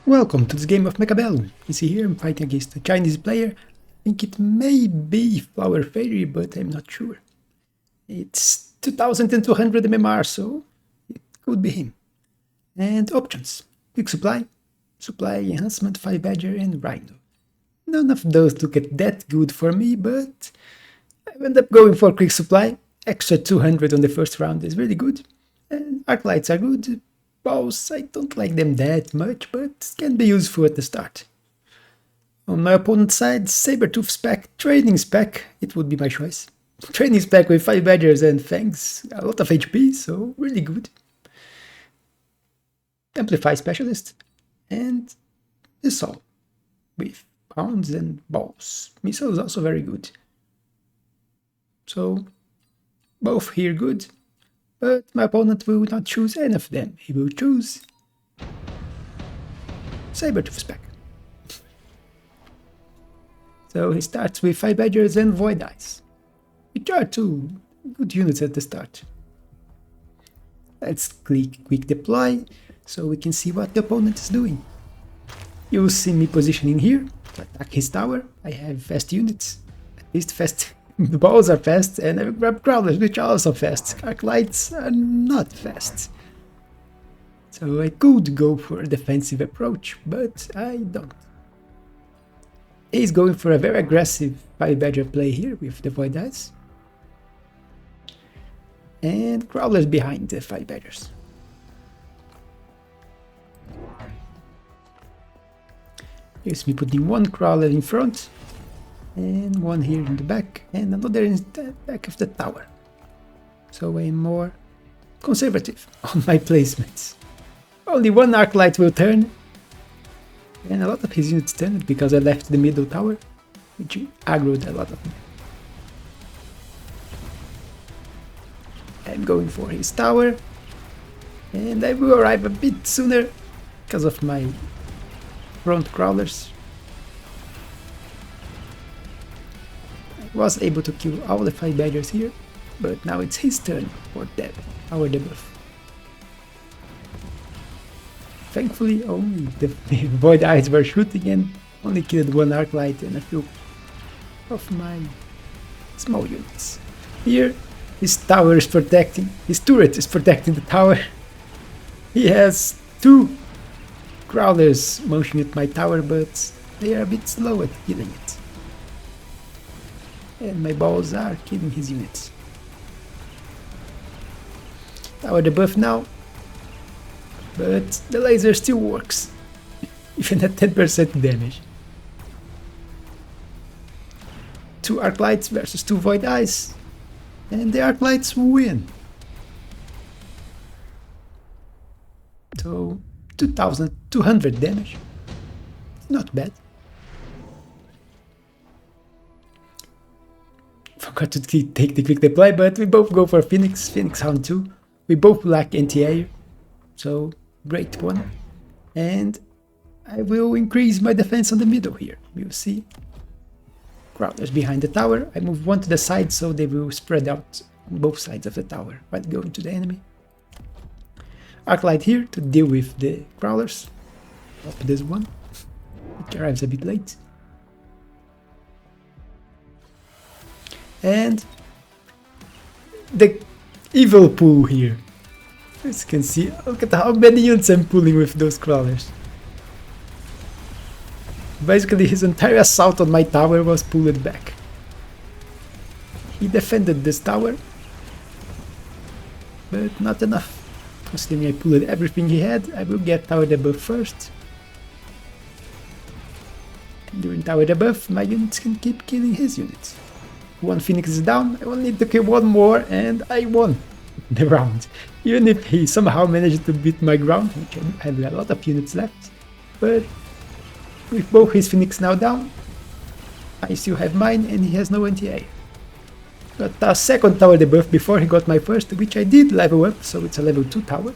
Welcome to this game of Mechabellum. You see here I'm fighting against a Chinese player. I think it may be Flower Fairy, but I'm not sure. It's 2200 MMR, so it could be him. And options: Quick Supply, Supply Enhancement, 5 Badger and Rhino. None of those look that good for me, but I end up going for Quick Supply. Extra 200 on the first round is really good. And Arc Lights are good. Balls, I don't like them that much, but can be useful at the start. On my opponent's side, Sabertooth spec, Training spec, it would be my choice. Training spec with 5 Badgers and Fangs, a lot of HP, so really good. Amplify Specialist, and Missile with Pounds and Balls. Missile is also very good. So, both here good. But my opponent will not choose any of them. He will choose Sabertooth spec. So he starts with 5 Badgers and Void Eyes, which are two good units at the start. Let's click Quick Deploy so we can see what the opponent is doing. You'll see me positioning here to attack his tower. I have fast units, at least fast. The balls are fast, and I will grab Growlers, which are also fast. Arc Lights are not fast. So I could go for a defensive approach, but I don't. He's going for a very aggressive 5 Badger play here with the Void Eyes. And Growlers behind the 5 Badgers. Here's me putting one Growler in front. And one here in the back, and another in the back of the tower. So I'm more conservative on my placements. Only one Arc Light will turn, and a lot of his units turned because I left the middle tower, which aggroed a lot of me. I'm going for his tower, and I will arrive a bit sooner because of my front Crawlers. Was able to kill all the 5 Badgers here, but now it's his turn for our debuff. Thankfully only the Void Eyes were shooting and only killed one Arc Light and a few of my small units. Here his tower is protecting, his turret is protecting the tower. He has 2 Growlers motioning at my tower, but they are a bit slow at killing it. And my balls are killing his units. Tower debuff now, but the laser still works, even at 10% damage. 2 Arc Lights versus 2 Void Eyes, and the Arc Lights win. So 2200 damage, not bad. Forgot to take the Quick Deploy, but we both go for Phoenix Hound 2. We both lack anti-air, so great one. And I will increase my defense on the middle here. You'll see Growlers behind the tower. I move one to the side so they will spread out on both sides of the tower while going to the enemy. Arc Light here to deal with the Growlers. Up this one, which arrives a bit late. And the evil pull here. As you can see, look at how many units I'm pulling with those Crawlers. Basically his entire assault on my tower was pulled back. He defended this tower, but not enough. Considering I pulled everything he had, I will get tower debuff first. During tower debuff, my units can keep killing his units. One Phoenix is down, I only need to kill one more, and I won the round. Even if he somehow managed to beat my ground, which I have a lot of units left. But with both his Phoenix now down, I still have mine and he has no anti-air. Got a second tower debuff before he got my first, which I did level up, so it's a level 2 tower.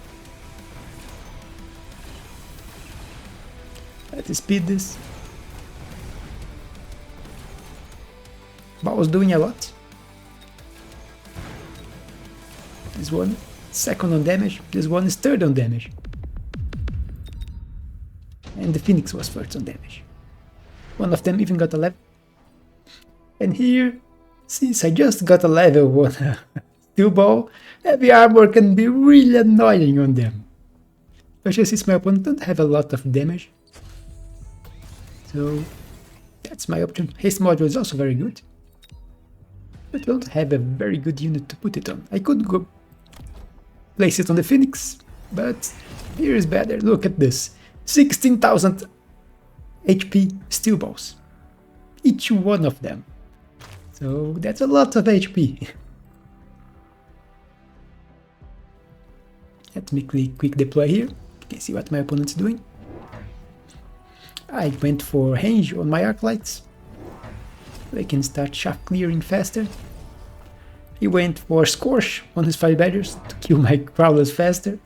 Let's speed this. Ball doing a lot. This one second on damage, this one is third on damage. and the Phoenix was first on damage. One of them even got a level. And here, since I just got a level 1 steel ball, heavy armor can be really annoying on them. Especially since my opponent don't have a lot of damage. So that's my option. Haste module is also very good. But I don't have a very good unit to put it on. I could go place it on the Phoenix, but here is better. Look at this. 16,000 HP steel balls. Each one of them. So that's a lot of HP. Let me quick deploy here. You can see what my opponent's doing. I went for range on my Arclights. I can start shaft clearing faster. He went for Scorch on his 5 Badgers to kill my Crawlers faster.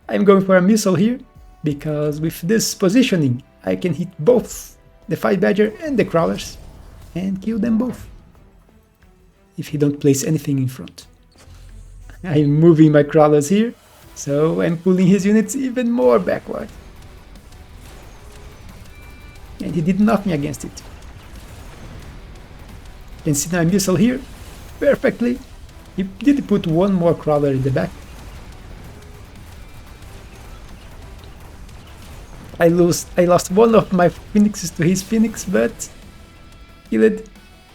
I'm going for a missile here, because with this positioning I can hit both the 5 Badger and the Crawlers and kill them both. If he don't place anything in front. I'm moving my Crawlers here, so I'm pulling his units even more backward. And he did nothing against it. You can see my missile here perfectly. He did put one more Crawler in the back. I lost one of my Phoenixes to his Phoenix, but killed.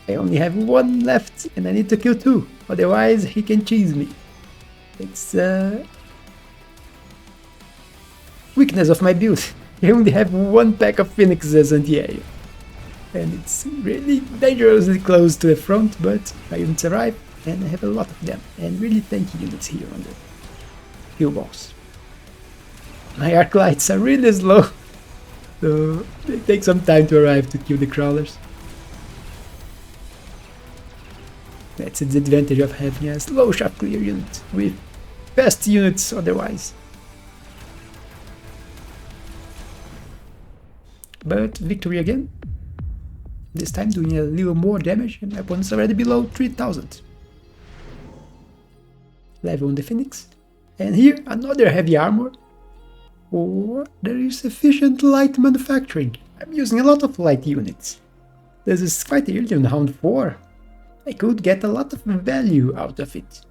I only have one left and I need to kill 2, otherwise he can cheese me. It's weakness of my build. I only have 1 pack of Phoenixes anti-air. And it's really dangerously close to the front, but my units arrive and I have a lot of them. And really tanky units here on the steel balls. My Arclights are really slow, so they take some time to arrive to kill the Crawlers. That's the advantage of having a slow shaft clear unit with fast units otherwise. But victory again. This time doing a little more damage and my opponent's already below 3000. Level on the Phoenix. And here another heavy armor. Or there is efficient light manufacturing. I'm using a lot of light units. This is quite early on round 4. I could get a lot of value out of it.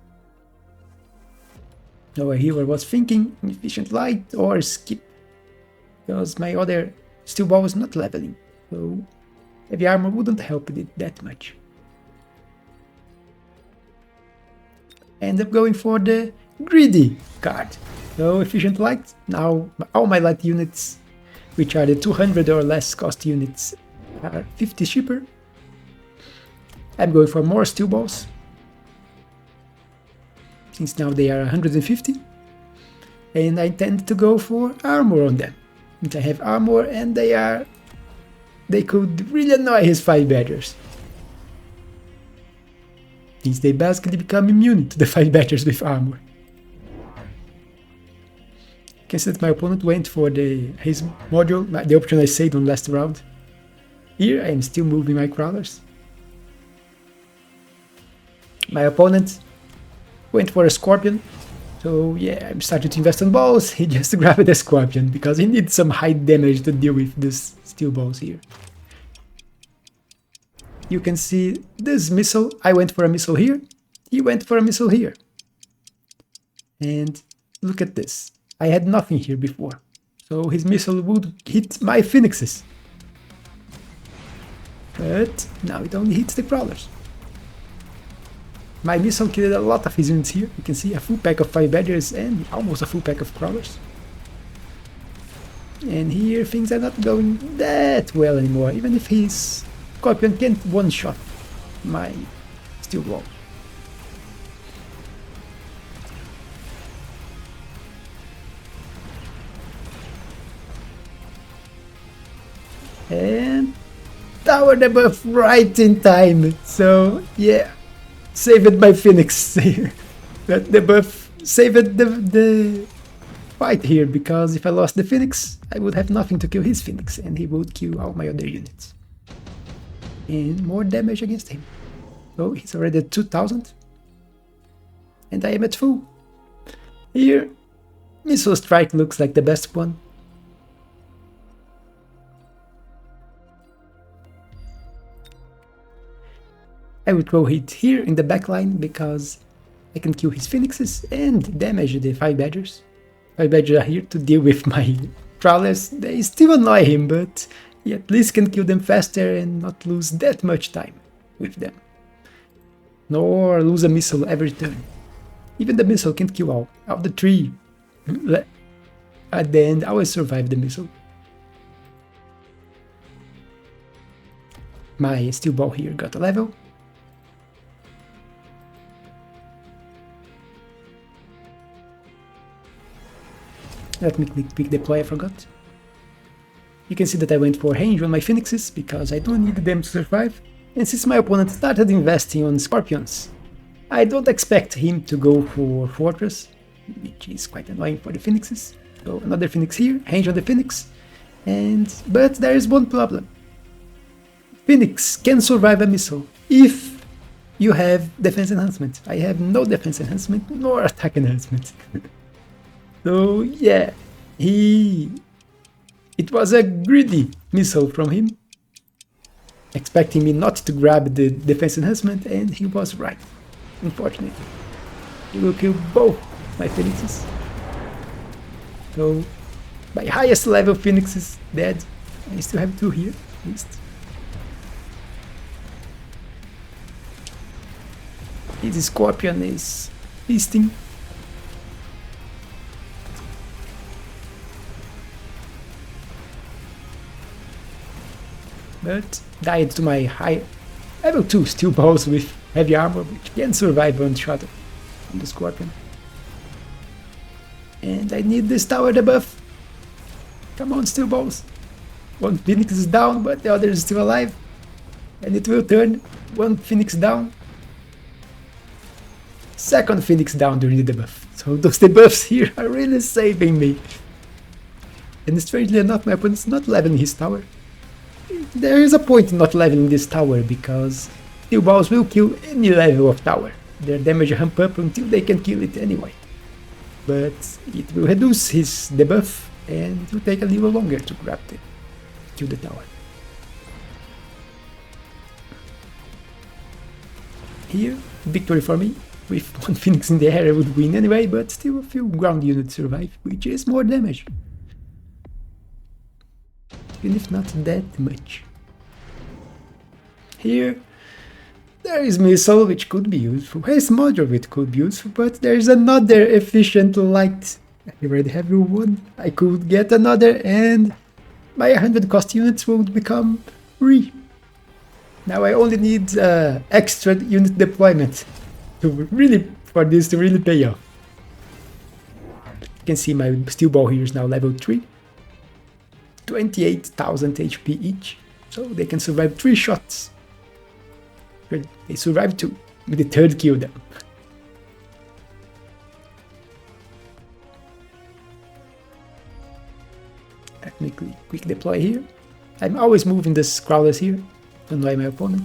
Over here I was thinking efficient light or skip. Because my other steel ball was not leveling. So heavy armor wouldn't help it that much. End up going for the greedy card. So efficient light, now all my light units, which are the 200 or less cost units, are 50 cheaper. I'm going for more steel balls, since now they are 150. And I tend to go for armor on them. Since I have armor and they could really annoy his 5 Badgers. Since they basically become immune to the 5 Badgers with armor. You can see that my opponent went for his module, the option I said on last round. Here I am still moving my Crawlers. My opponent went for a Scorpion. So yeah, I'm starting to invest on balls. He just grabbed a Scorpion because he needs some high damage to deal with these steel balls here. You can see this missile. I went for a missile here. He went for a missile here. And look at this. I had nothing here before. So his missile would hit my Phoenixes. But now it only hits the Crawlers. My missile killed a lot of his units here. You can see a full pack of 5 Badgers and almost a full pack of Crawlers. And here things are not going that well anymore, even if his Scorpion can't one-shot my steel wall. And tower debuff right in time. So yeah, saved my Phoenix. That debuff saved the fight here, because if I lost the Phoenix, I would have nothing to kill his Phoenix, and he would kill all my other units. And more damage against him. So he's already at 2000. And I am at full. Here, Missile Strike looks like the best one. I will throw it here in the back line because I can kill his phoenixes and damage the 5 badgers. 5 badgers are here to deal with my trawlers. They still annoy him, but he at least can kill them faster and not lose that much time with them. Nor lose a missile every turn. Even the missile can't kill all the 3. At the end, I will survive the missile. My steel ball here got a level. Let me click quick deploy, I forgot. You can see that I went for range on my phoenixes because I don't need them to survive. And since my opponent started investing on scorpions, I don't expect him to go for fortress, which is quite annoying for the phoenixes. So another phoenix here, range on the phoenix. But there is one problem. Phoenix can survive a missile if you have defense enhancement. I have no defense enhancement nor attack enhancement. So yeah, it was a greedy missile from him, expecting me not to grab the defense enhancement, and he was right, unfortunately. He will kill both my phoenixes. So my highest level phoenix is dead. I still have 2 here, at least. His scorpion is feasting. But died to my high level 2 steel balls with heavy armor, which can survive one shot from the scorpion. And I need this tower debuff. Come on, steel balls. One phoenix is down, but the other is still alive. And it will turn. One phoenix down. Second phoenix down during the debuff. So those debuffs here are really saving me. And strangely enough, my opponent's not leveling his tower. There is a point in not leveling this tower because steel balls will kill any level of tower. Their damage ramp up until they can kill it anyway. But it will reduce his debuff and it will take a little longer to kill the tower. Here, victory for me. With one phoenix in the air I would win anyway, but still a few ground units survive, which is more damage. Even if not that much. Here, there is missile, which could be useful. Haste module, which could be useful, but there is another efficient light. I already have one. I could get another, and my 100 cost units would become free. Now I only need extra unit deployment for this to really pay off. You can see my steel ball here is now level 3. 28,000 HP each, so they can survive 3 shots. They survived 2, with the 3rd kill them. Let me quick deploy here. I'm always moving the crawlers here to annoy my opponent.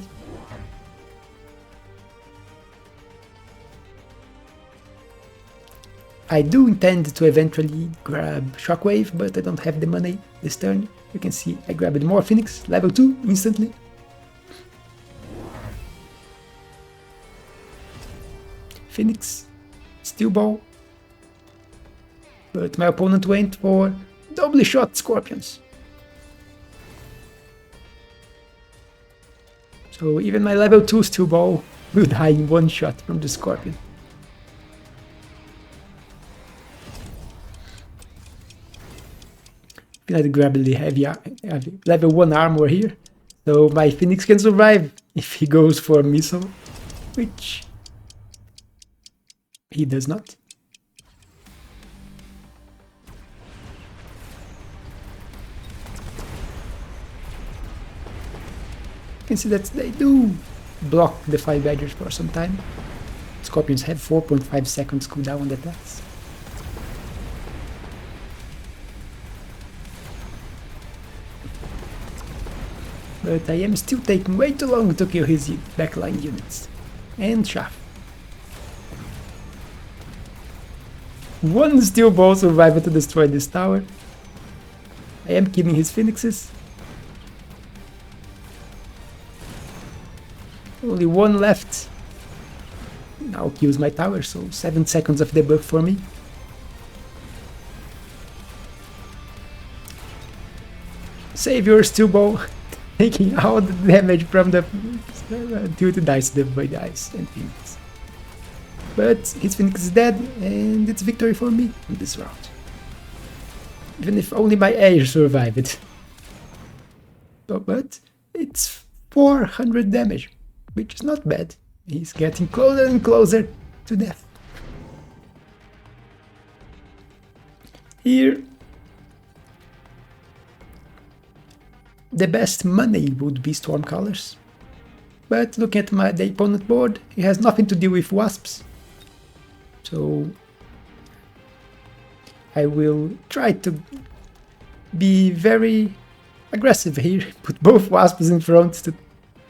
I do intend to eventually grab Shockwave, but I don't have the money this turn. You can see I grabbed more Phoenix, level 2, instantly. Phoenix, Steel Ball. But my opponent went for doubly shot Scorpions. So even my level 2 Steel Ball will die in 1 shot from the Scorpion. I grab the heavy level 1 armor here, so my Phoenix can survive if he goes for a missile, which he does not. You can see that they do block the 5 badgers for some time. Scorpions have 4.5 seconds cooldown on the attacks. But I am still taking way too long to kill his backline units. And Shaft. 1 steel ball survived to destroy this tower. I am killing his phoenixes. Only one left. Now kills my tower, so 7 seconds of debuff for me. Save your steel ball, taking all the damage from the tilted dice, the void dice and Phoenix. But his Phoenix is dead, and it's victory for me in this round. Even if only my Air survived it. But it's 400 damage, which is not bad. He's getting closer and closer to death. Here, the best money would be Stormcallers. But looking at the opponent board, he has nothing to do with wasps. So I will try to be very aggressive here. Put both wasps in front to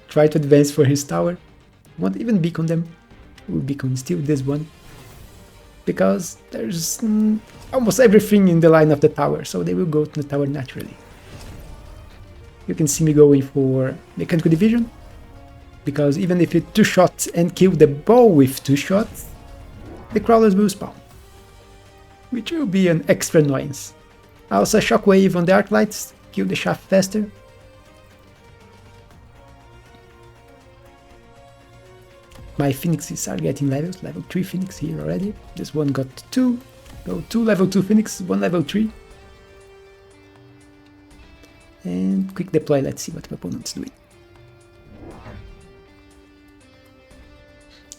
try to advance for his tower. Won't even beacon them. Will beacon still this one. Because there's almost everything in the line of the tower, so they will go to the tower naturally. You can see me going for Mechanical Division, because even if you 2-shot and kill the ball with 2 shots, the crawlers will spawn, which will be an extra annoyance. Also Shockwave on the Arclights, kill the shaft faster. My Phoenixes are getting levels, level 3 Phoenix here already. This one got 2, so 2 level 2 Phoenix, 1 level 3. And quick deploy, let's see what my opponent's doing.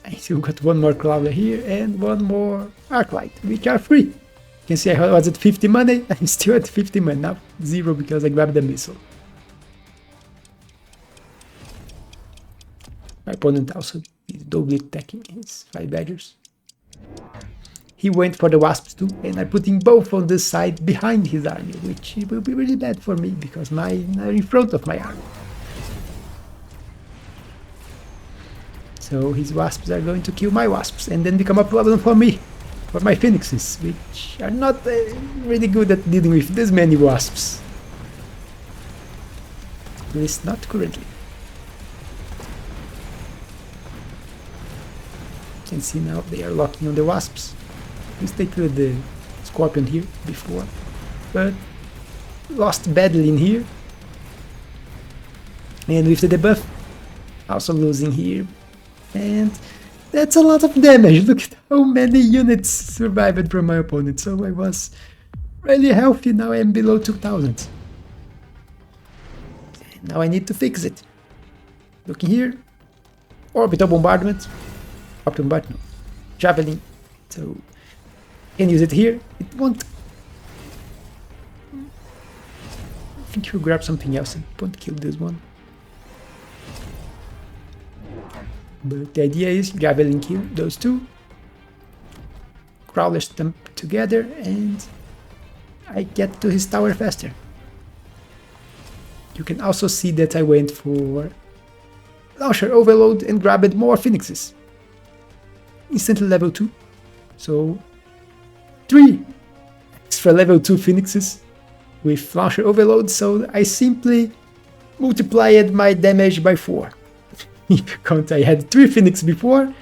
I still got 1 more Crawler here and 1 more Arclight, which are free. You can see I was at 50 money, I'm still at 50 money, now 0 because I grabbed the missile. My opponent also is doubly attacking his 5 badgers. He went for the wasps too, and I'm putting both on this side behind his army, which will be really bad for me because mine are in front of my army. So his wasps are going to kill my wasps and then become a problem for me, for my Phoenixes, which are not really good at dealing with this many wasps. At least not currently. You can see now they are locking on the wasps. We stayed with the Scorpion here before, but lost badly in here. And with the debuff, also losing here. And that's a lot of damage. Look at how many units survived from my opponent. So I was really healthy, now I'm below 2000. Now I need to fix it. Looking here, orbital bombardment, javelin. So can use it here. It won't. I think you'll grab something else and won't kill this one. But the idea is javelin kill those 2. Crawlers stump together and I get to his tower faster. You can also see that I went for launcher overload and grabbed more Phoenixes. Instantly level 2. So 3 extra level 2 Phoenixes with launcher overload, so I simply multiplied my damage by 4. If you count, I had 3 Phoenix before,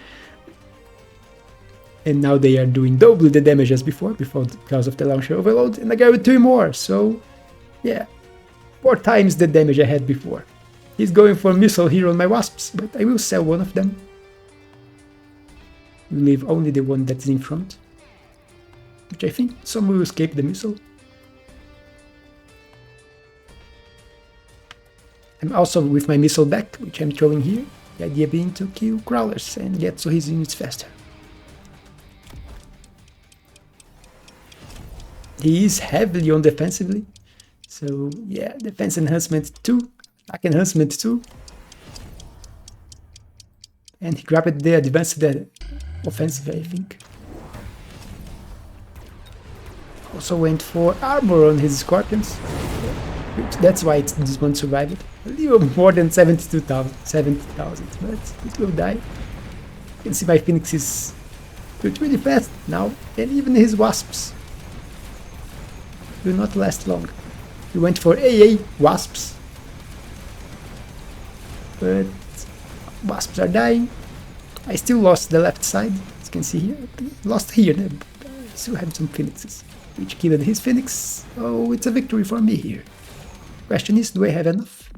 and now they are doing double the damage as before because of the launcher overload, and I got 3 more, so yeah, 4 times the damage I had before. He's going for missile here on my wasps, but I will sell one of them. Leave only the one that's in front, which I think some will escape the missile. I'm also with my missile back, which I'm throwing here, the idea being to kill crawlers and get to his units faster. He is heavily on defensively, so yeah, defense enhancement 2, attack enhancement 2. And he grabbed the advanced offensive, I think. Also went for armor on his Scorpions. That's why this one survived. A little more than 70,000, but it will die. You can see my Phoenix is really fast now, and even his wasps will not last long. He went for AA wasps, but Wasps are dying. I still lost the left side, as you can see here. Lost here, I still have some phoenixes, which killed his phoenix. Oh, it's a victory for me here. Question is, do I have enough?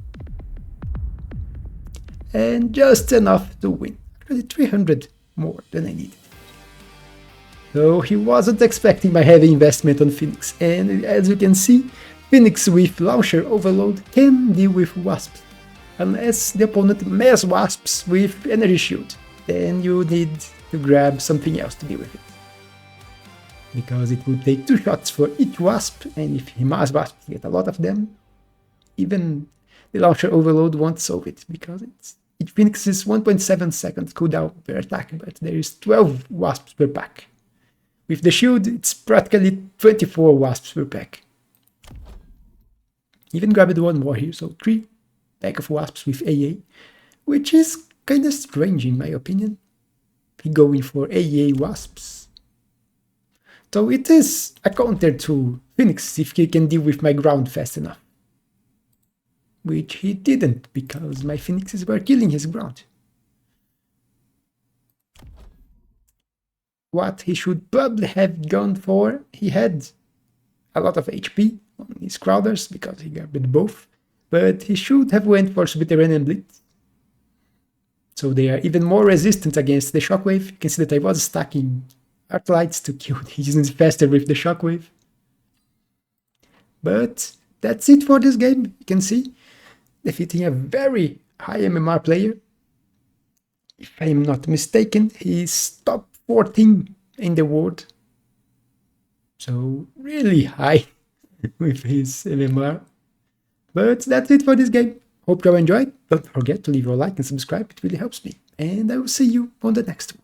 And just enough to win. Actually 300 more than I needed. So he wasn't expecting my heavy investment on Phoenix, and as you can see, Phoenix with Launcher Overload can deal with Wasps. Unless the opponent mass Wasps with Energy Shield, then you need to grab something else to deal with it. Because it will take 2 shots for each Wasp, and if he mass Wasps get a lot of them, even the Launcher Overload won't solve it, because each Phoenix is 1.7 seconds cooldown per attack, but there is 12 Wasps per pack. With the shield, it's practically 24 Wasps per pack. Even grabbed one more here, so 3 pack of Wasps with AA, which is kinda strange in my opinion. He going for AA Wasps. So it is a counter to Phoenix if he can deal with my ground fast enough. Which he didn't, because my Phoenixes were killing his ground. What he should probably have gone for, he had a lot of HP on his Crowders, because he grabbed both, but he should have went for Subterranean Blitz. So they are even more resistant against the Shockwave. You can see that I was stacking Arclights to kill his faster with the Shockwave. But that's it for this game. You can see, defeating a very high MMR player. If I am not mistaken, he's top 14 in the world. So really high with his MMR. But that's it for this game. Hope you enjoyed. Don't forget to leave a like and subscribe. It really helps me. And I will see you on the next one.